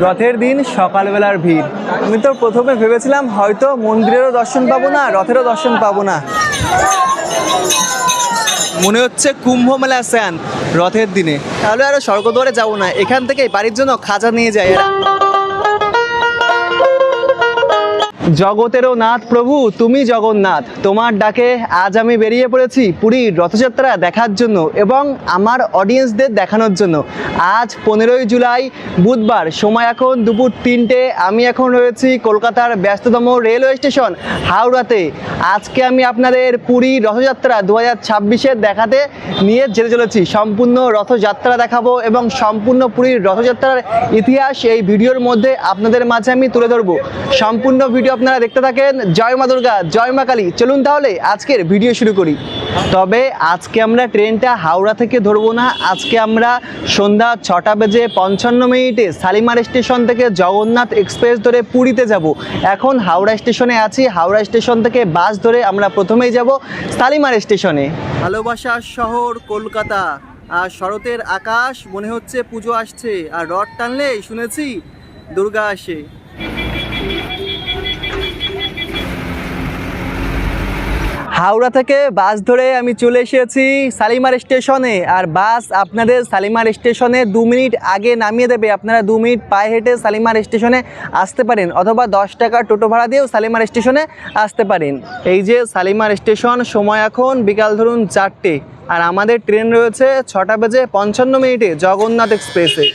রথের দিন সকালবেলার ভিড়। আমি তো প্রথমে ভেবেছিলাম হয়তো মন্দিরেরও দর্শন পাবো না, রথেরও দর্শন পাবো না। মনে হচ্ছে কুম্ভ মেলা স্যান রথের দিনে। তাহলে আরো স্বর্গদ্বারে যাবো না, এখান থেকে বাড়ির জন্য খাজা নিয়ে যাই। জগতেরও নাথ প্রভু তুমি জগন্নাথ, তোমার ডাকে আজ আমি বেরিয়ে পড়েছি পুরীর রথযাত্রা দেখার জন্য এবং আমার অডিয়েন্সদের দেখানোর জন্য। আজ 15ই জুলাই বুধবার, সময় এখন দুপুর 3টে। আমি এখন রয়েছি কলকাতার ব্যস্ততম রেলওয়ে স্টেশন হাওড়াতে। আজকে আমি আপনাদের পুরীর রথযাত্রা 2026-এর দেখাতে নিয়ে যেতে চলেছি। সম্পূর্ণ রথযাত্রা দেখাবো এবং সম্পূর্ণ পুরীর রথযাত্রার ইতিহাস এই ভিডিওর মধ্যে আপনাদের মাঝে আমি তুলে ধরবো। সম্পূর্ণ ভিডিও আপনারা দেখতে থাকেন। জয় মা দুর্গা, জয় মা কালী। চলুন তাহলে আজকের ভিডিও শুরু করি। তবে আজকে আমরা ট্রেনটা হাওড়া থেকে ধরবো না, আজকে আমরা সন্ধ্যা 6:55 শালিমার স্টেশন থেকে জগন্নাথ এক্সপ্রেস ধরে পুরীতে যাব। এখন হাওড়া স্টেশনে আছি, হাওড়া স্টেশন থেকে বাস ধরে আমরা প্রথমেই যাব শালিমার স্টেশনে। ভালোবাসার শহর কলকাতা, আর শরতের আকাশ, মনে হচ্ছে পুজো আসছে, আর রথ টানলেই শুনেছি দুর্গা আসে। হাওড়া থেকে বাস ধরে আমি চলে এসেছি শালিমার স্টেশনে, আর বাস আপনাদের শালিমার স্টেশনে 2 মিনিট আগে নামিয়ে দেবে। আপনারা 2 মিনিট পায়ে হেঁটে শালিমার স্টেশনে আসতে পারেন, অথবা 10 টাকা টোটো ভাড়া দিয়েও শালিমার স্টেশনে আসতে পারেন। এই যে শালিমার স্টেশন, সময় এখন বিকাল ধরুন 4টে, আর আমাদের ট্রেন রয়েছে 6:55 জগন্নাথ এক্সপ্রেসে।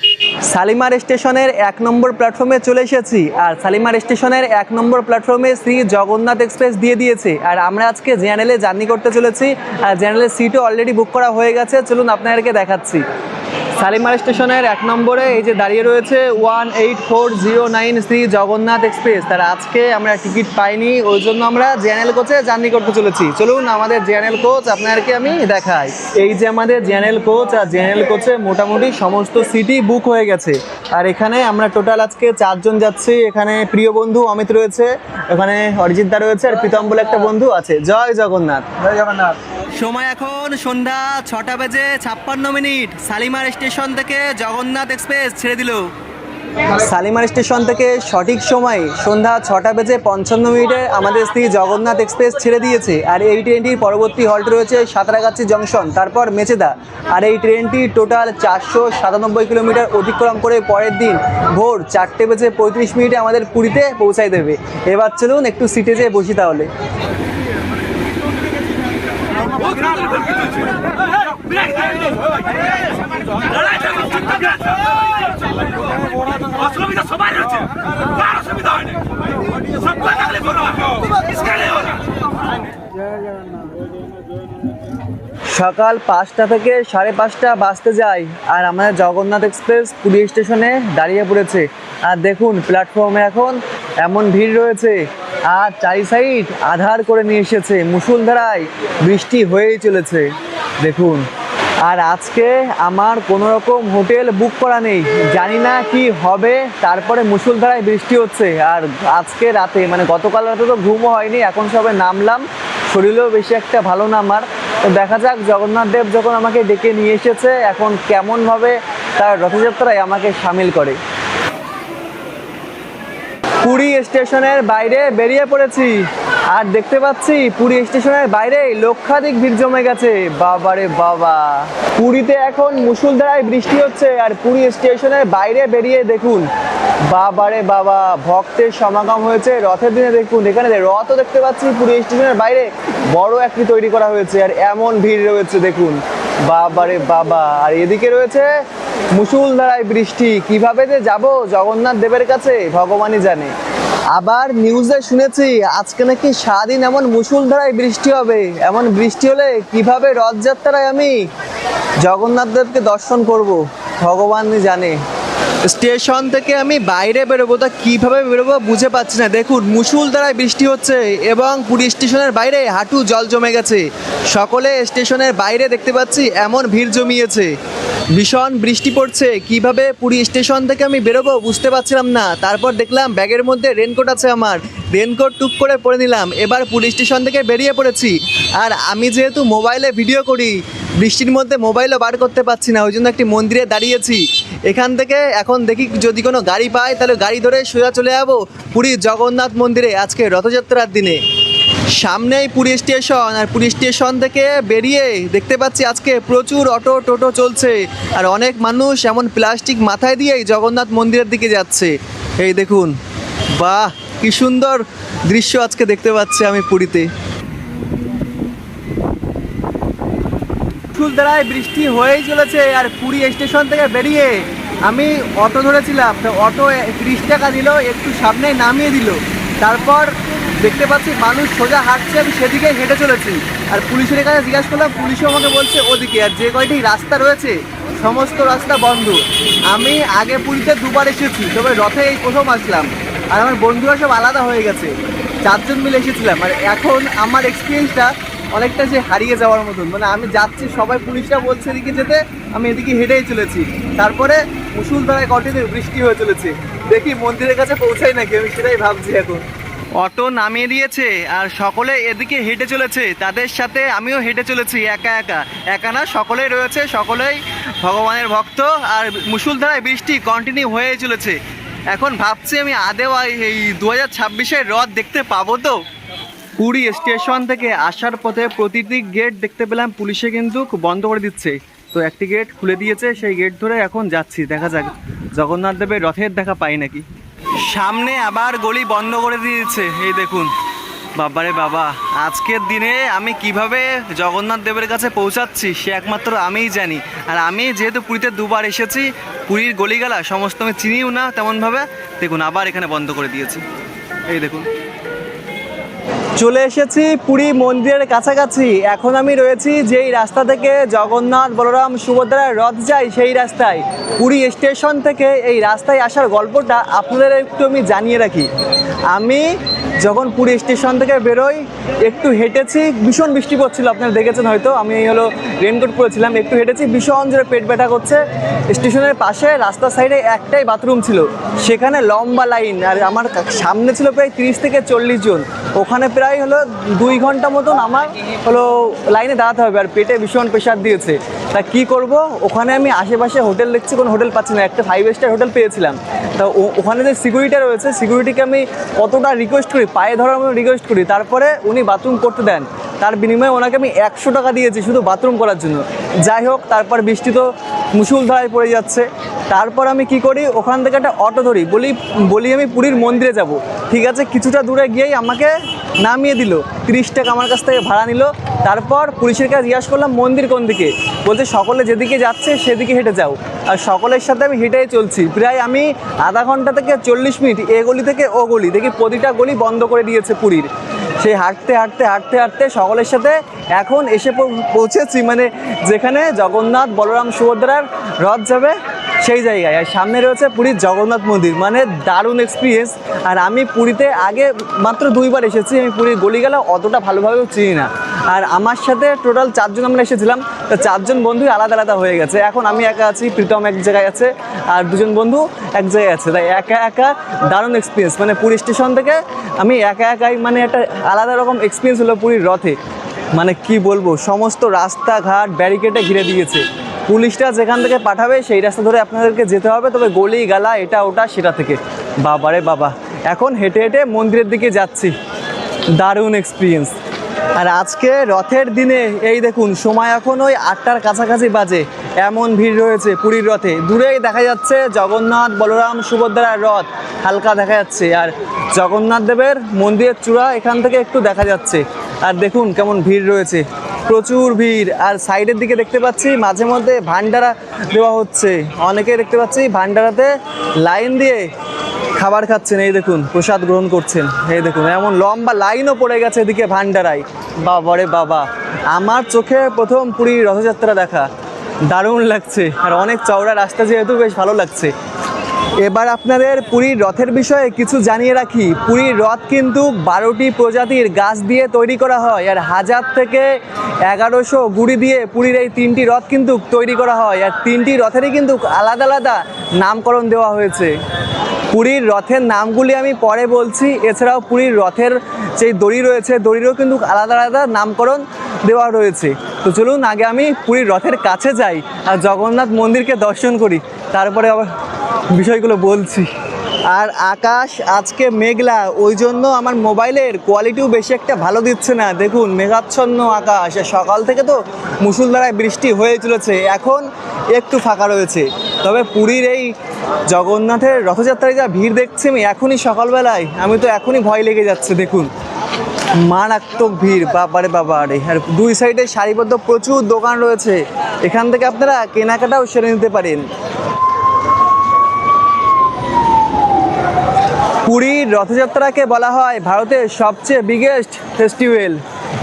শালিমার স্টেশনের 1 নম্বর প্ল্যাটফর্মে চলে এসেছি, আর শালিমার স্টেশনের 1 নম্বর প্ল্যাটফর্মে শ্রী জগন্নাথ এক্সপ্রেস দিয়ে দিয়েছে। আর আমরা আজকে জেনারেলে জার্নি করতে চলেছি, আর জেনারেলের সিটও অলরেডি বুক করা হয়ে গেছে। চলুন আপনাদেরকে দেখাচ্ছি। শালিমার স্টেশনের 1 নম্বরে এই যে দাঁড়িয়ে রয়েছে 18409 শ্রী জগন্নাথ এক্সপ্রেস। তার আজকে আমরা টিকিট পাইনি, ওই জন্য আমরা জেনারেল কোচে জার্নি করতে চলেছি। চলুন আমাদের জেনারেল কোচ আপনাদেরকে আমি দেখাই। এই যে আমাদের জেনারেল কোচ, আর জেনারেল কোচে মোটামুটি সমস্ত সিটই বুক হয়ে গেছে। আর এখানে আমরা টোটাল আজকে 4 জন যাচ্ছি। এখানে প্রিয় বন্ধু অমিত রয়েছে, এখানে অরিজিৎ দা রয়েছে, আর প্রীতম বলে একটা বন্ধু আছে। জয় জগন্নাথ। জয় জগন্নাথ। সময় এখন সন্ধ্যা 6:56। শালিমার স্টেশন থেকে জগন্নাথ এক্সপ্রেস ছেড়ে দিল। শালিমার স্টেশন থেকে সঠিক সময় সন্ধ্যা 6:55 আমাদের শ্রী জগন্নাথ এক্সপ্রেস ছেড়ে দিয়েছে। আর এই ট্রেনটির পরবর্তী হল্ট রয়েছে সাঁতরাগাছি জংশন, তারপর মেচেদা। আর এই ট্রেনটি টোটাল 497 কিলোমিটার অতিক্রম করে পরের দিন ভোর 4:35 আমাদের পুরীতে পৌঁছায় দেবে। এবার চলুন একটু সিটে যেয়ে বসি তাহলে। সকাল 5টা থেকে 5:30 বাজতে যায়, আর আমাদের জগন্নাথ এক্সপ্রেস পুরী স্টেশনে দাঁড়িয়ে পড়েছে। আর দেখুন প্ল্যাটফর্মে এখন এমন ভিড় রয়েছে, আর চারি সাইড আধার করে নিয়ে এসেছে। মুষলধারায় বৃষ্টি হয়েই চলেছে দেখুন। আর আজকে আমার কোনো রকম হোটেল বুক করা নেই, জানি না কি হবে। তারপরে মুষলধারায় বৃষ্টি হচ্ছে, আর আজকে রাতে মানে গতকাল রাতে তো ঘুমও হয়নি, এখন সবে নামলাম, শরীরেও বেশি একটা ভালো না আমার। তো দেখা যাক জগন্নাথ দেব যখন আমাকে ডেকে নিয়ে এসেছে, এখন কেমনভাবে তার রথযাত্রায় আমাকে সামিল করে। পুরী স্টেশনের বাইরে বেরিয়ে পড়েছি, আর দেখতে পাচ্ছি পুরী স্টেশনের বাইরে লক্ষাধিক ভিড় জমে গেছে। বাবারে বাবা, পুরীতে এখন মুষলধারায় বৃষ্টি হচ্ছে, আর পুরী স্টেশনের বাইরে বেরিয়ে দেখুন বাবারে বাবা, ভক্তের সমাগম হয়েছে রথের দিনে। দেখুন এখানে রথও দেখতে পাচ্ছি পুরী স্টেশনের বাইরে বড় একটি তৈরি করা হয়েছে, আর এমন ভিড় রয়েছে দেখুন বাবারে বাবা। আর এদিকে রয়েছে মুষলধারায় বৃষ্টি, কিভাবে যে যাব জগন্নাথ দেবের কাছে ভগবানই জানে। আবার নিউজে শুনেছি আজকে নাকি সারাদিন এমন মুষলধারায় বৃষ্টি হবে। এমন বৃষ্টি হলে কিভাবে রথযাত্রায় আমি জগন্নাথ দেবকে দর্শন করব ভগবানই জানে। স্টেশন থেকে আমি বাইরে বেরোবো, তা কীভাবে বেরোবো বুঝে পাচ্ছি না। দেখুন মুষলধারায় বৃষ্টি হচ্ছে এবং পুরী স্টেশনের বাইরে হাঁটু জল জমে গেছে। সকলে স্টেশনের বাইরে দেখতে পাচ্ছি এমন ভিড় জমিয়েছে, ভীষণ বৃষ্টি পড়ছে। কিভাবে পুরী স্টেশন থেকে আমি বেরোবো বুঝতে পারছিলাম না। তারপর দেখলাম ব্যাগের মধ্যে রেনকোট আছে, আমার রেনকোট টুক করে পরে নিলাম। এবার পুরী স্টেশন থেকে বেরিয়ে পড়েছি। আর আমি যেহেতু মোবাইলে ভিডিও করি, বৃষ্টির মধ্যে মোবাইলও বার করতে পারছি না, ওই জন্য একটি মন্দিরে দাঁড়িয়েছি। এখান থেকে এখন দেখি যদি কোনো গাড়ি পাই তাহলে গাড়ি ধরে সোজা চলে যাবো পুরীর জগন্নাথ মন্দিরে আজকে রথযাত্রার দিনে। সামনেই পুরী স্টেশন, আর পুরী স্টেশন থেকে বেরিয়ে দেখতে পাচ্ছি আজকে প্রচুর অটো টোটো চলছে, আর অনেক মানুষ এমন প্লাস্টিক মাথায় দিয়েই জগন্নাথ মন্দিরের দিকে যাচ্ছে। এই দেখুন, বাহ কি সুন্দর দৃশ্য আজকে দেখতে পাচ্ছি আমি পুরীতে। ফুলধারায় বৃষ্টি হয়েই চলেছে, আর পুরী স্টেশন থেকে বেরিয়ে আমি অটো ধরেছিলাম, তো অটো 30 টাকা দিল, একটু সামনে নামিয়ে দিল। তারপর দেখতে পাচ্ছি মানুষ সোজা হাঁটছে, আমি সেদিকে হেঁটে চলেছি। আর পুলিশের কাছে জিজ্ঞাসা করলাম, পুলিশও আমাকে বলছে ওদিকে, আর যে কয়টি রাস্তা রয়েছে সমস্ত রাস্তা বন্ধ। আমি আগে পুরীতে দুবার এসেছি, তবে রথে এই প্রথম আসলাম। আর আমার বন্ধুরা সব আলাদা হয়ে গেছে, 4 জন মিলে এসেছিলাম। আর এখন আমার এক্সপিরিয়েন্সটা অনেকটা যে হারিয়ে যাওয়ার মতন, মানে আমি যাচ্ছি, সবাই পুলিশরা বলছে এদিকে যেতে, আমি এদিকে হেঁটেই চলেছি। তারপরে মুষলধারায় কন্টিনিউ বৃষ্টি হয়ে চলেছে, দেখি মন্দিরের কাছে পৌঁছাই নাকি, আমি সেটাই ভাবছি এখন। অটো নামিয়ে দিয়েছে আর সকলে এদিকে হেঁটে চলেছে, তাদের সাথে আমিও হেঁটে চলেছি। একা একা একা না, সকলেই রয়েছে, সকলেই ভগবানের ভক্ত। আর মুষলধারায় বৃষ্টি কন্টিনিউ হয়েই চলেছে। এখন ভাবছি আমি আদেও এই 2026-এর রথ দেখতে পাবো তো। পুরী স্টেশন থেকে আসার পথে প্রতিটি গেট দেখতে পেলাম পুলিশে কিন্তু বন্ধ করে দিচ্ছে, তো একটি গেট খুলে দিয়েছে, সেই গেট ধরে এখন যাচ্ছি। দেখা যাক জগন্নাথ দেবের রথের দেখা পাই নাকি। সামনে আবার গলি বন্ধ করে দিয়েছে, এই দেখুন। বাবারে বাবা, আজকের দিনে আমি কিভাবে জগন্নাথ দেবের কাছে পৌঁছাচ্ছি সে একমাত্র আমিই জানি। আর আমি যেহেতু পুরীতে দুবার এসেছি, পুরীর গলিগালা সমস্ত আমি চিনিও না তেমনভাবে। দেখুন আবার এখানে বন্ধ করে দিয়েছি, এই দেখুন। চলে এসেছি পুরী মন্দিরের কাছাকাছি। এখন আমি রয়েছি যেই রাস্তা থেকে জগন্নাথ বলরাম সুভদ্রার রথ যায় সেই রাস্তায়। পুরী স্টেশন থেকে এই রাস্তায় আসার গল্পটা আপনাদের একটু আমি জানিয়ে রাখি। আমি যখন পুরী স্টেশন থেকে বেরোই, একটু হেঁটেছি, ভীষণ বৃষ্টি পড়ছিল, আপনারা দেখেছেন হয়তো, আমি রেনকোট পরেছিলাম, একটু হেঁটেছি, ভীষণ জোরে পেট ব্যথা করছে। স্টেশনের পাশে রাস্তার সাইডে একটাই বাথরুম ছিল, সেখানে লম্বা লাইন, আর আমার সামনে ছিল প্রায় 30 থেকে 40 জন। ওখানে প্রায় 2 ঘন্টা মতন আমার লাইনে দাঁড়াতে হবে, আর পেটে ভীষণ প্রেশার দিয়েছে। তা কী করব, ওখানে আমি আশেপাশে হোটেল দেখছি, কোনো হোটেল পাচ্ছি না। একটা 5 স্টার হোটেল পেয়েছিলাম, তা ওখানে যে সিকিউরিটি রয়েছে, সিকিউরিটিকে আমি কতটা রিকোয়েস্ট করি, পায়ে ধরার মতো রিকোয়েস্ট করি, তারপরে উনি বাথরুম করতে দেন। তার বিনিময়ে ওনাকে আমি 100 টাকা দিয়েছি শুধু বাথরুম করার জন্য। যাই হোক, তারপর বৃষ্টি তো মুষলধারায় পড়ে যাচ্ছে। তারপর আমি কি করি, ওখান থেকে একটা অটো ধরি, বলি আমি পুরীর মন্দিরে যাব। ঠিক আছে, কিছুটা দূরে গিয়েই আমাকে নামিয়ে দিল, 30 টাকা আমার কাছ থেকে ভাড়া নিল। তারপর পুলিশের কাছে জিজ্ঞাসা করলাম মন্দির কোন দিকে, বলছে সকলে যেদিকে যাচ্ছে সেদিকে হেঁটে যাও। আর সকলের সাথে আমি হেঁটেই চলছি, প্রায় আমি আধা ঘন্টা থেকে 40 মিনিট এ গলি থেকে ও গলি, দেখি প্রতিটা গলি বন্ধ করে দিয়েছে পুরীর। সেই হাঁটতে হাঁটতে হাঁটতে হাঁটতে সকলের সাথে এখন এসে পৌঁছেছি, মানে যেখানে জগন্নাথ বলরাম সুভদ্রার রথ যাবে সেই জায়গায়। আর সামনে রয়েছে পুরীর জগন্নাথ মন্দির, মানে দারুণ এক্সপিরিয়েন্স। আর আমি পুরীতে আগে মাত্র 2 বার এসেছি, আমি পুরীর গলিগালা অতটা ভালোভাবেও চিনি না। আর আমার সাথে টোটাল 4 জন আমরা এসেছিলাম, তো 4 জন বন্ধুই আলাদা আলাদা হয়ে গেছে। এখন আমি একা আছি, প্রীতম এক জায়গায় আছে, আর 2 জন বন্ধু এক জায়গায় আছে। তাই একা একা দারুণ এক্সপিরিয়েন্স, মানে পুরী স্টেশন থেকে আমি একা একাই, মানে একটা আলাদা রকম এক্সপিরিয়েন্স হলো পুরীর রথে। মানে কি বলবো, সমস্ত রাস্তাঘাট ব্যারিকেডে ঘিরে দিয়েছে, পুলিশরা যেখান থেকে পাঠাবে সেই রাস্তা ধরে আপনাদেরকে যেতে হবে, তবে গলি গালা এটা ওটা সেটা থেকে। বাবারে বাবা, এখন হেঁটে হেঁটে মন্দিরের দিকে যাচ্ছি, দারুণ এক্সপিরিয়েন্স। আর আজকে রথের দিনে এই দেখুন, সময় এখন ওই 8টার কাছাকাছি বাজে, এমন ভিড় রয়েছে পুরীর রথে। দূরেই দেখা যাচ্ছে জগন্নাথ বলরাম সুভদ্রার রথ হালকা দেখা যাচ্ছে, আর জগন্নাথ দেবের মন্দিরের চূড়া এখান থেকে একটু দেখা যাচ্ছে। আর দেখুন কেমন ভিড় রয়েছে, প্রচুর ভিড়। আর সাইডের দিকে দেখতে পাচ্ছি মাঝে মধ্যে ভান্ডারা দেওয়া হচ্ছে, অনেকে দেখতে পাচ্ছি ভান্ডারাতে লাইন দিয়ে খাবার খাচ্ছেন, এই দেখুন প্রসাদ গ্রহণ করছেন। এই দেখুন এমন লম্বা লাইনও পড়ে গেছে এদিকে ভান্ডারায়। বাবারে বাবা, আমার চোখে প্রথম পুরীর রথযাত্রা দেখা, দারুণ লাগছে। আর অনেক চওড়া রাস্তা যেহেতু বেশ ভালো লাগছে। এবার আপনাদের পুরীর রথের বিষয়ে কিছু জানিয়ে রাখি। পুরীর রথ কিন্তু 12টি প্রজাতির গাছ দিয়ে তৈরি করা হয়, আর 1000 থেকে 1100 গুড়ি দিয়ে পুরীর এই 3টি রথ কিন্তু তৈরি করা হয়। আর 3টি রথেরই কিন্তু আলাদা আলাদা নামকরণ দেওয়া হয়েছে। পুরীর রথের নামগুলি আমি পরে বলছি। এছাড়াও পুরীর রথের যেই দড়ি রয়েছে দড়িরও কিন্তু আলাদা আলাদা নামকরণ দেওয়া রয়েছে। তো চলুন আগে আমি পুরীর রথের কাছে যাই আর জগন্নাথ মন্দিরকে দর্শন করি, তারপরে আবার বিষয়গুলো বলছি। আর আকাশ আজকে মেঘলা, ওই জন্য আমার মোবাইলের কোয়ালিটিও বেশি একটা ভালো দিচ্ছে না। দেখুন মেঘাচ্ছন্ন আকাশ, সকাল থেকে তো মুষলধারায় বৃষ্টি হয়ে চলেছে, এখন একটু ফাঁকা রয়েছে। তবে পুরীর এই জগন্নাথের রথযাত্রায় যা ভিড় দেখছি আমি এখনই সকালবেলায়, আমি তো এখনই ভয় লেগে যাচ্ছে। দেখুন মারাত্মক ভিড়, বাবারে বাবারে। আর দুই সাইডে সারিবদ্ধ প্রচুর দোকান রয়েছে, এখান থেকে আপনারা কেনাকাটাও সেরে নিতে পারেন। পুরীর রথযাত্রাকে বলা হয় ভারতের সবচেয়ে বিগেস্ট ফেস্টিভ্যাল,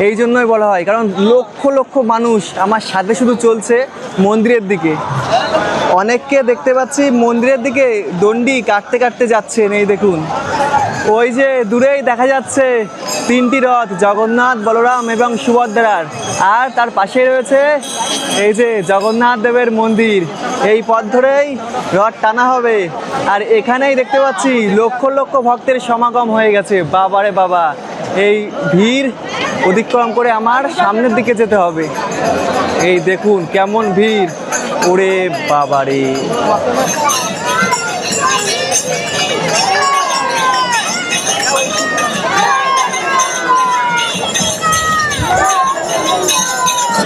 এই জন্যই বলা হয় কারণ লক্ষ লক্ষ মানুষ আমার সাথে শুধু চলছে মন্দিরের দিকে। অনেককে দেখতে পাচ্ছি মন্দিরের দিকে দণ্ডি কাটতে কাটতে যাচ্ছেন। এই দেখুন ওই যে দূরেই দেখা যাচ্ছে তিনটি রথ, জগন্নাথ, বলরাম এবং সুভদ্রার, আর তার পাশেই রয়েছে এই যে জগন্নাথ দেবের মন্দির। এই পথ ধরেই রথ টানা হবে। আর এখানেই দেখতে পাচ্ছি লক্ষ লক্ষ ভক্তের সমাগম হয়ে গেছে। বাবারে বাবা, এই ভিড় অতিক্রম করে আমার সামনের দিকে যেতে হবে। এই দেখুন কেমন ভিড়, ওরে বাবারে।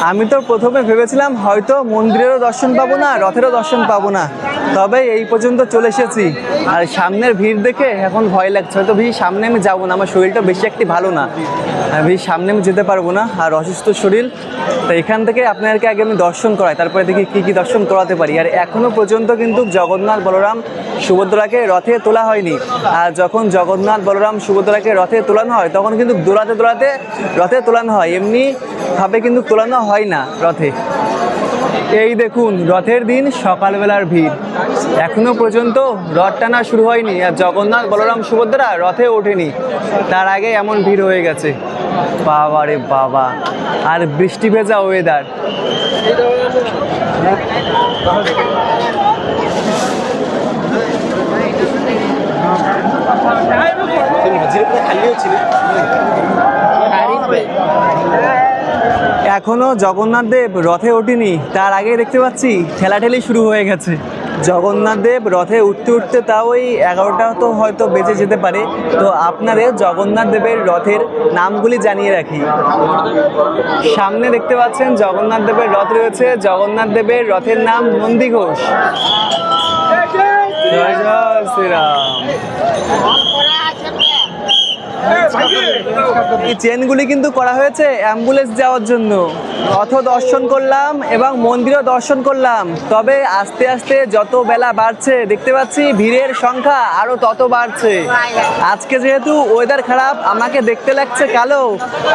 আমি তো প্রথমে ভেবেছিলাম হয়তো মন্দিরেরও দর্শন পাবো না, রথেরও দর্শন পাবো না, তবে এই পর্যন্ত চলে এসেছি। আর সামনের ভিড় দেখে এখন ভয় লাগছে, হয়তো ভিড় সামনে আমি যাবো না, আমার শরীরটা বেশি একটি ভালো না, ভিড় সামনে আমি যেতে পারবো না, আর অসুস্থ শরীর। তো এখান থেকে আপনাদেরকে আগে আমি দর্শন করাই, তারপরে দেখি কী কী দর্শন করাতে পারি। আর এখনও পর্যন্ত কিন্তু জগন্নাথ, বলরাম, সুভদ্রাকে রথে তোলা হয়নি। আর যখন জগন্নাথ, বলরাম, সুভদ্রাকে রথে তোলানো হয় তখন কিন্তু দোলাতে দোলাতে রথে তোলানো হয়, এমনিভাবে কিন্তু তোলানো হয় না রথে। এই দেখুন রথের দিন সকালবেলার ভিড়, এখনো পর্যন্ত রথ টানা শুরু হয়নি, আর জগন্নাথ, বলরাম, সুভদ্রা রথে ওঠেনি, তার আগে এমন ভিড় হয়ে গেছে। বাবা রে বাবা, আর বৃষ্টি ভেজা ওয়েদার। এখনো জগন্নাথ দেব রথে ওঠেনি, তার আগে দেখতে পাচ্ছি ঠেলাঠেলি শুরু হয়ে গেছে। জগন্নাথ দেব রথে উঠতে উঠতে তাও ওই 11টা তো হয়তো বেজে যেতে পারে। তো আপনাদের জগন্নাথ দেবের রথের নামগুলি জানিয়ে রাখি। সামনে দেখতে পাচ্ছেন জগন্নাথ দেবের রথ রয়েছে, জগন্নাথ দেবের রথের নাম নন্দীঘোষ। জয় জয় শ্রীরাম। এই চেনগুলি কিন্তু করা হয়েছে অ্যাম্বুলেন্স যাওয়ার জন্য। রথ দর্শন করলাম এবং মন্দিরও দর্শন করলাম, তবে আস্তে আস্তে যত বেলা বাড়ছে দেখতে পাচ্ছি ভিড়ের সংখ্যা আরো তত বাড়ছে। আজকে যেহেতু ওয়েদার খারাপ, আমাকে দেখতে লাগছে কালো,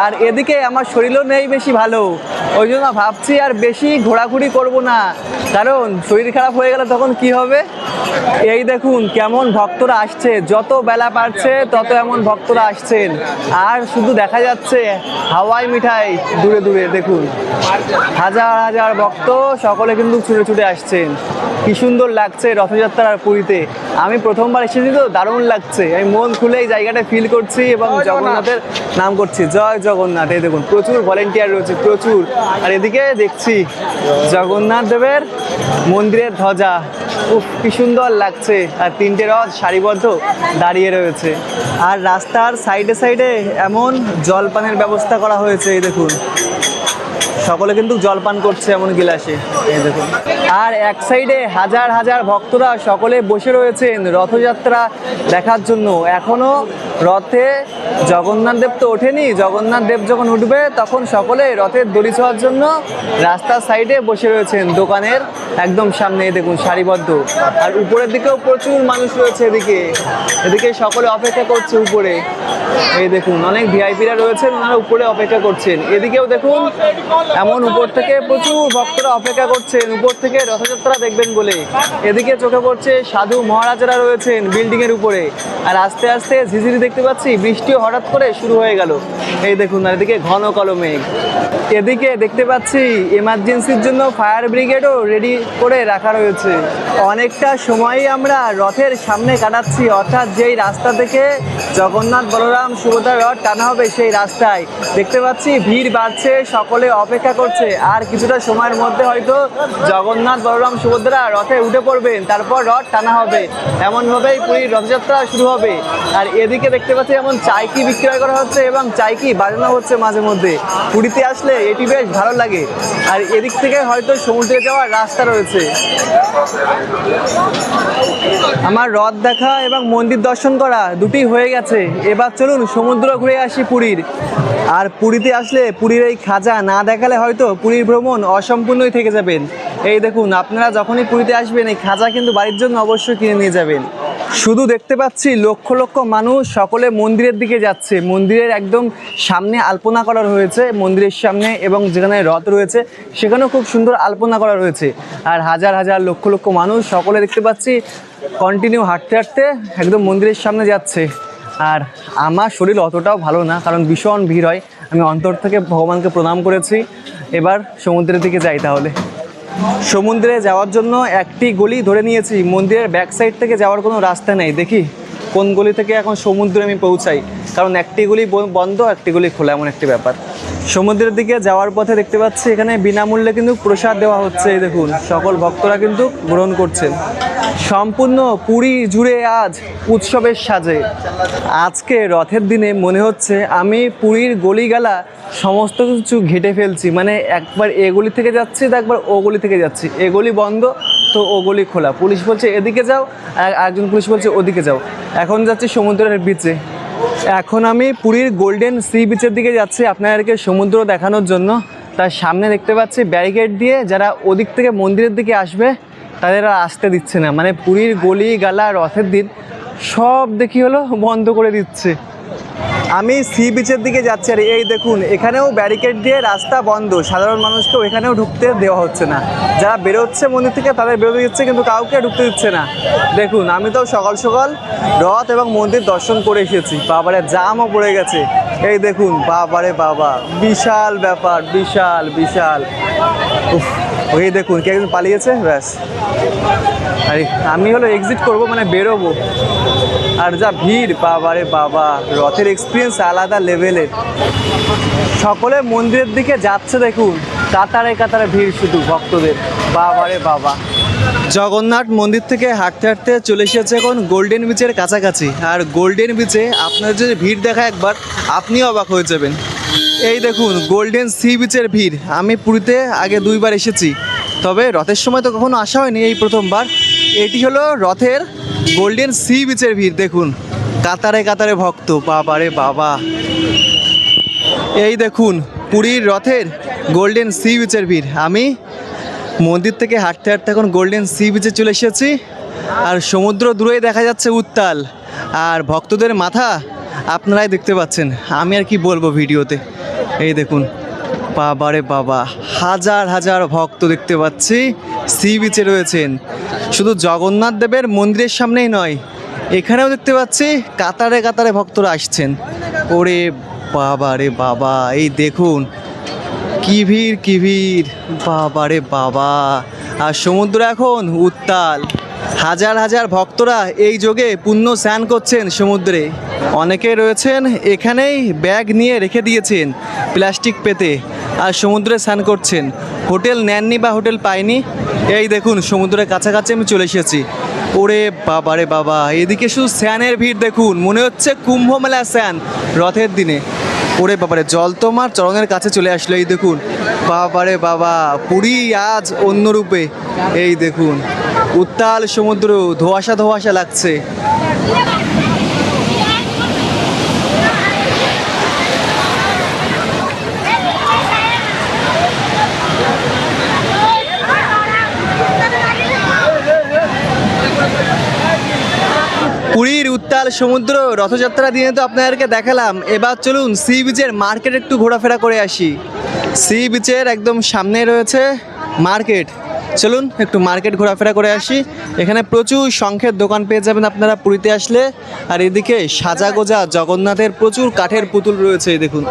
আর এদিকে আমার শরীরও নেই বেশি ভালো, ওই জন্য ভাবছি আর বেশি ঘোরাঘুরি করব না, কারণ শরীর খারাপ হয়ে গেলে তখন কি হবে। এই দেখুন কেমন ভক্তরা আসছে, যত বেলা বাড়ছে তত এমন ভক্তরা আসছেন, আর শুধু দেখা যাচ্ছে হাওয়াই মিঠাই দূরে দূরে। দেখুন হাজার হাজার ভক্ত সকলে কিন্তু ছুটে ছুটে আসছেন। কি সুন্দর লাগছে রথযাত্রার পুরীতে। আমি প্রথমবার এসেছি তো দারুণ লাগছে, আমি মন খুলে এই জায়গাটা ফিল করছি এবং জগন্নাথের নাম করছি, জয় জগন্নাথ। এই দেখুন প্রচুর ভলেন্টিয়ার রয়েছে, প্রচুর। আর এদিকে দেখছি জগন্নাথ দেবের মন্দিরের ধ্বজা, উফ কি সুন্দর লাগছে। আর তিনটে রথ সারিবদ্ধ দাঁড়িয়ে রয়েছে, আর রাস্তার সাইডে সাইডে এমন জলপানের ব্যবস্থা করা হয়েছে। এই দেখুন সকলে কিন্তু জলপান করছে এমন গিলাসে, এই দেখুন। আর এক সাইডে হাজার হাজার ভক্তরা সকলে বসে রয়েছেন রথযাত্রা দেখার জন্য। এখনো রথে জগন্নাথ দেব তো ওঠেনি, জগন্নাথ দেব যখন উঠবে তখন সকলে রথের দড়ি ছোঁয়ার জন্য রাস্তার সাইডে বসে রয়েছেন, দোকানের একদম সামনে দেখুন সারিবদ্ধ। আর উপরের দিকেও প্রচুর মানুষ রয়েছে, এদিকে সকলে অপেক্ষা করছে উপরে। এই দেখুন অনেক ভিআইপিরা রয়েছেন, ওনারা উপরে অপেক্ষা করছেন। এদিকেও দেখুন এমন উপর থেকে প্রচুর ভক্তরা অপেক্ষা করছেন উপর থেকে রথযাত্রা দেখবেন বলে। এদিকে চোখে পড়ছে সাধু মহারাজারা রয়েছেন বিল্ডিং এর উপরে। আর আস্তে আস্তে ঝিঝিরি দেখতে পাচ্ছি, বৃষ্টিও হঠাৎ করে শুরু হয়ে গেল। এই দেখুন, আর এদিকে ঘন কালো মেঘ। এদিকে দেখতে পাচ্ছি এমার্জেন্সির জন্য ফায়ার ব্রিগেডও রেডি করে রাখা রয়েছে। অনেকটা সময়ই আমরা রথের সামনে কাটাচ্ছি, অর্থাৎ যেই রাস্তা থেকে জগন্নাথ, বলরাম, বলরাম সুভদ্রার রথ টানা হবে সেই রাস্তায়। দেখতে পাচ্ছি ভিড় বাড়ছে, সকলে অপেক্ষা করছে, আর কিছুটা সময়ের মধ্যে হয়তো জগন্নাথ বলরাম সুভদ্রা রথে উঠে পড়বেন, তারপর রথ টানা হবে। এমনভাবেই পুরীর রথযাত্রা শুরু হবে। আর এদিকে দেখতে পাচ্ছি এমন চাইকি বিক্রয় করা হচ্ছে এবং চাইকি বাজানো হচ্ছে মাঝে মধ্যে। পুরীতে আসলে এটি বেশ ভালো লাগে। আর এদিক থেকে হয়তো সমুদ্রে যাওয়ার রাস্তা রয়েছে। আমার রথ দেখা এবং মন্দির দর্শন করা দুটি হয়ে গেছে। এবার চলুন সমুদ্র ঘুরে আসি পুরীর। আর পুরীতে আসলে পুরীর এই খাজা না দেখালে হয়তো পুরীর ভ্রমণ অসম্পূর্ণই থেকে যাবেন। এই দেখুন, আপনারা যখনই পুরীতে আসবেন এই খাজা কিন্তু বাড়ির জন্য অবশ্যই কিনে নিয়ে যাবেন। শুধু দেখতে পাচ্ছি লক্ষ লক্ষ মানুষ সকলে মন্দিরের দিকে যাচ্ছে। মন্দিরের একদম সামনে আলপনা করা রয়েছে, মন্দিরের সামনে, এবং যেখানে রথ রয়েছে সেখানেও খুব সুন্দর আলপনা করা রয়েছে। আর হাজার হাজার লক্ষ লক্ষ মানুষ সকলে দেখতে পাচ্ছি কন্টিনিউ হাঁটতে হাঁটতে একদম মন্দিরের সামনে যাচ্ছে। আর আমার শরীর অতটাও ভালো না, কারণ ভীষণ ভিড় হয়। আমি অন্তর থেকে ভগবানকে প্রণাম করেছি। এবার সমুদ্রের দিকে যাই তাহলে। সমুদ্রে যাওয়ার জন্য একটি গলি ধরে নিয়েছি। মন্দিরের ব্যাক সাইড থেকে যাওয়ার কোনো রাস্তা নেই। দেখি কোন গলি থেকে এখন সমুদ্রে আমি পৌঁছাই, কারণ একটি গলি বন্ধ, একটি গলি খোলা, এমন একটি ব্যাপার। সমুদ্রের দিকে যাওয়ার পথে দেখতে পাচ্ছি এখানে বিনামূল্যে কিন্তু প্রসাদ দেওয়া হচ্ছে। এই দেখুন, সকল ভক্তরা কিন্তু গ্রহণ করছেন। সম্পূর্ণ পুরী জুড়ে আজ উৎসবের সাজে। আজকে রথের দিনে মনে হচ্ছে আমি পুরীর গলিগালা সমস্ত কিছু ঘেটে ফেলছি। মানে একবার এ গলি থেকে যাচ্ছি, তো একবার ও গলি থেকে যাচ্ছি। এ গলি বন্ধ তো ও গলি খোলা। পুলিশ বলছে এদিকে যাও, আর একজন পুলিশ বলছে ওদিকে যাও। এখন যাচ্ছি সমুদ্রের বিচে। এখন আমি পুরীর গোল্ডেন সি বিচের দিকে যাচ্ছি আপনাদেরকে সমুদ্র দেখানোর জন্য। তার সামনে দেখতে পাচ্ছি ব্যারিকেড দিয়ে যারা ওদিক থেকে মন্দিরের দিকে আসবে তাদের আর আসতে দিচ্ছে না। মানে পুরীর গলি গালা রথের দিন সব দেখি হলো বন্ধ করে দিচ্ছে। আমি সি বিচের দিকে যাচ্ছি, আর এই দেখুন এখানেও ব্যারিকেড দিয়ে রাস্তা বন্ধ। সাধারণ মানুষকেও এখানেও ঢুকতে দেওয়া হচ্ছে না। যারা বেরোচ্ছে মন্দির থেকে তাদের বেরোতে দিচ্ছে, কিন্তু কাউকে ঢুকতে দিচ্ছে না। দেখুন, আমি তো সকাল সকাল রথ এবং মন্দির দর্শন করে এসেছি। বাবারে জামও পড়ে গেছে। এই দেখুন, বাবারে বাবা, বিশাল ব্যাপার, বিশাল বিশাল। উফ, ওই দেখুন কে একজন পালিয়েছে, ব্যাস। আরে আমি হলো এক্সিট করব, মানে বেরোবো। আর যা ভিড়, বাবারে বাবা, রথের এক্সপিরিয়েন্স আলাদা লেভেলের। সকলে মন্দিরের দিকে যাচ্ছে, দেখুন কাতারে কাতারে ভিড় শুধু ভক্তদের, বাবারে বাবা। জগন্নাথ মন্দির থেকে হাঁটতে হাঁটতে চলে এসেছে এখন গোল্ডেন বিচের কাছাকাছি। আর গোল্ডেন বিচে আপনার যদি ভিড় দেখা একবার, আপনিও অবাক হয়ে যাবেন। এই দেখুন গোল্ডেন সি বিচের ভিড়। আমি পুরীতে আগে 2 বার এসেছি, তবে রথের সময় তো কখনো আসা হয়নি, এই প্রথমবার। এটি হলো রথের গোল্ডেন সি বিচের ভিড়। দেখুন কাতারে কাতারে ভক্ত, বাবারে বাবা। এই দেখুন পুরীর রথের গোল্ডেন সি বিচের ভিড়। আমি মন্দির থেকে হাঁটতে হাঁটতে এখন গোল্ডেন সি বিচে চলে এসেছি। আর সমুদ্র দূরেই দেখা যাচ্ছে উত্তাল, আর ভক্তদের মাথা আপনারাই দেখতে পাচ্ছেন। আমি আর কি বলবো ভিডিওতে। এই দেখুন বাবারে বাবা, হাজার হাজার ভক্ত দেখতে পাচ্ছি সি বিচে রয়েছেন। শুধু জগন্নাথ দেবের মন্দিরের সামনেই নয়, এখানেও দেখতে পাচ্ছি কাতারে কাতারে ভক্তরা আসছেন। ওরে বাবারে বাবা, এই দেখুন কি ভিড়, কি ভিড়, বাবারে বাবা। আর সমুদ্র এখন উত্তাল। হাজার হাজার ভক্তরা এই যোগে পুণ্য স্নান করছেন সমুদ্রে। অনেকে রয়েছেন এখানেই ব্যাগ নিয়ে রেখে দিয়েছেন প্লাস্টিক পেতে, আর সমুদ্রে স্নান করছেন। হোটেল নেননি বা হোটেল পায়নি। এই দেখুন সমুদ্রের কাছাকাছি আমি চলে এসেছি। ওরে বাবারে বাবা, এদিকে শুধু স্নানের ভিড় দেখুন, মনে হচ্ছে কুম্ভ মেলা স্নান রথের দিনে। ওরে বাবারে, জল তোমার চরণের কাছে চলে আসলো। এই দেখুন বাবারে বাবা, পুরী আজ অন্য রূপে। এই দেখুন উত্তাল সমুদ্র, ধোঁয়াশা ধোঁয়াশা লাগছে। পুরীর উত্তাল সমুদ্র রথযাত্রা দিনে তো আপনাদেরকে দেখালাম। এবার চলুন সি বিচের মার্কেট একটু ঘোরাফেরা করে আসি। সি বিচের একদম সামনে রয়েছে মার্কেট। চলুন একটু মার্কেট ঘোরাফেরা করে আসি। এখানে প্রচুর সংখ্যের দোকান পেয়ে যাবেন আপনারা পুরীতে আসলে। আর এদিকে সাজা গোজা জগন্নাথের প্রচুর কাঠের পুতুল রয়েছে। এই দেখুন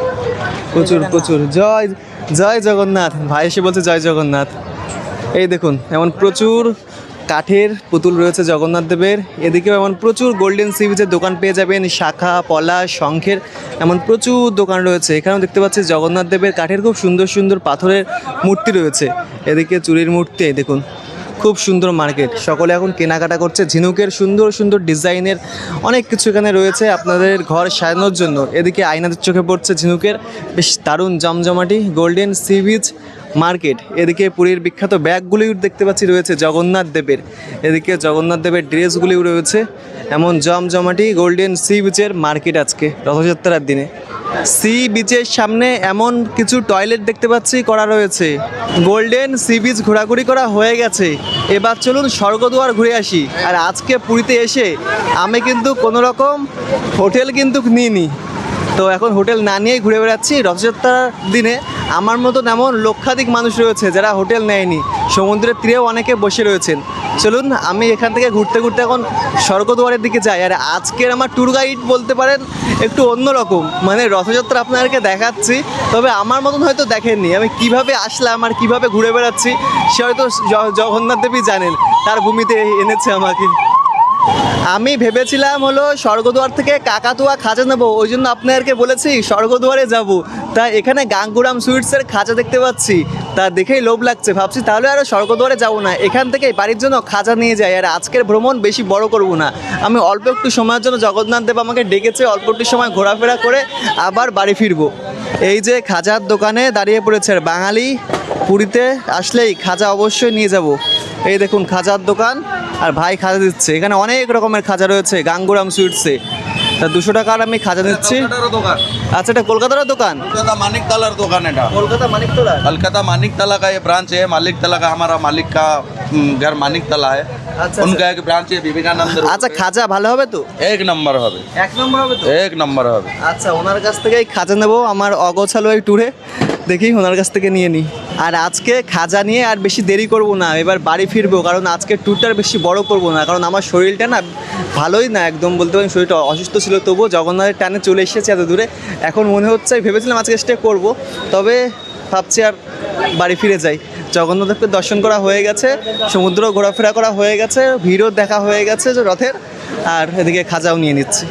প্রচুর প্রচুর। জয় জয় জগন্নাথ, ভাই এসে বলছে জয় জগন্নাথ। এই দেখুন এমন প্রচুর কাঠের পুতুল রয়েছে জগন্নাথ দেবের। এদিকেও এমন প্রচুর গোল্ডেন সি বিচের দোকান পেয়ে যাবেন, শাখা, পলাশ, শঙ্খের এমন প্রচুর দোকান রয়েছে। এখানেও দেখতে পাচ্ছি জগন্নাথ দেবের কাঠের খুব সুন্দর সুন্দর পাথরের মূর্তি রয়েছে। এদিকে চুরির মূর্তি দেখুন, খুব সুন্দর মার্কেট। সকলে এখন কেনাকাটা করছে। ঝিনুকের সুন্দর সুন্দর ডিজাইনের অনেক কিছু এখানে রয়েছে আপনাদের ঘর সাজানোর জন্য। এদিকে আয়নাদের চোখে পড়ছে ঝিনুকের বেশ দারুণ জমজমাটি গোল্ডেন সি বিচ মার্কেট। এদিকে পুরীর বিখ্যাত ব্যাগগুলিও দেখতে পাচ্ছি রয়েছে জগন্নাথ দেবের। এদিকে জগন্নাথ দেবের ড্রেসগুলিও রয়েছে। এমন জমজমাটি গোল্ডেন সি বিচের মার্কেট আজকে রথযাত্রার দিনে। সি বিচের সামনে এমন কিছু টয়লেট দেখতে পাচ্ছি করা রয়েছে। গোল্ডেন সি বিচ ঘোরাঘুরি করা হয়ে গেছে, এবার চলুন স্বর্গদুয়ার ঘুরে আসি। আর আজকে পুরীতে এসে আমি কিন্তু কোনো রকম হোটেল কিন্তু নিইনি, তো এখন হোটেল না নিয়েই ঘুরে বেড়াচ্ছি। রথযাত্রার দিনে আমার মতন এমন লক্ষাধিক মানুষ রয়েছে যারা হোটেল নেয়নি, সমুদ্রের তীরেও অনেকে বসে রয়েছেন। চলুন আমি এখান থেকে ঘুরতে ঘুরতে এখন স্বর্গদুয়ারের দিকে যাই। আর আজকের আমার ট্যুর গাইড বলতে পারেন একটু অন্যরকম, মানে রথযাত্রা আপনাদেরকে দেখাচ্ছি, তবে আমার মতন হয়তো দেখেননি। আমি কিভাবে আসলাম আর কিভাবে ঘুরে বেড়াচ্ছি সে হয়তো জগন্নাথ দেবই জানেন, তার ভূমিতে এনেছে আমাকে। আমি ভেবেছিলাম হলো স্বর্গদুয়ার থেকে কাকাতুয়া খাজা নেবো, ওই জন্য আপনাদেরকে বলেছি স্বর্গদুয়ারে যাব। তা এখানে গাঙ্গুরাম সুইটসের খাজা দেখতে পাচ্ছি, তা দেখেই লোভ লাগছে। ভাবছি তাহলে আরও স্বর্গদুয়ারে যাব না, এখান থেকে বাড়ির জন্য খাজা নিয়ে যাই। আর আজকের ভ্রমণ বেশি বড় করব না, আমি অল্প একটু সময়ের জন্য জগন্নাথ দেব আমাকে ডেকেছে, অল্প একটু সময় ঘোরাফেরা করে আবার বাড়ি ফিরবো। এই যে খাজার দোকানে দাঁড়িয়ে পড়েছে। আর বাঙালি পুরীতে আসলেই খাজা অবশ্যই নিয়ে যাব। এই দেখুন খাজার দোকান, আর ভাই খাজা দিচ্ছে। এখানে অনেক রকমের খাজা রয়েছে গাঙ্গুরাম সুইটসে। তা 200 টাকার আমি খাজা নিচ্ছি। আচ্ছা, এটা কলকাতার দোকান? कलकत्ता मानिक तलार दुकान है কলকাতা মানিকতলা। कलकत्ता मानिक तला का ये ब्रांच है। मालिक तला का हमारा मालिक का घर मानिक तला है। अच्छा, उनका एक ब्रांच है विवेकानंद रोड আচ্ছা, पे। খাজা ভালো হবে তো? एक नंबर হবে, এক নম্বর হবে তো? एक नंबर হবে। আচ্ছা, ওনার কাছ থেকেই খাজা নেবো আমার অগোছালো এই ট্যুরে। দেখি ওনার কাছ থেকে নিয়ে নিই। আর আজকে খাজা নিয়ে আর বেশি দেরি করব না, এবার বাড়ি ফিরবো। কারণ আজকে ট্যুরটার বেশি বড় করব না, কারণ আমার শরীরটা না ভালোই না একদম, বলতে পারেন শরীরটা অসুস্থ ছিল। তবুও জগন্নাথের টানে চলে এসেছি এত দূরে। এখন মনে হচ্ছে ভেবেছিলাম আজকে স্টে করব, তবে ভাবছি আর বাড়ি ফিরে যাই। জগন্নাথকে দর্শন করা হয়ে গেছে, সমুদ্র ঘোরাফেরা করা হয়ে গেছে, ভিড়ও দেখা হয়ে গেছে যে রথের। আর এদিকে খাজাও নিয়ে নিচ্ছি।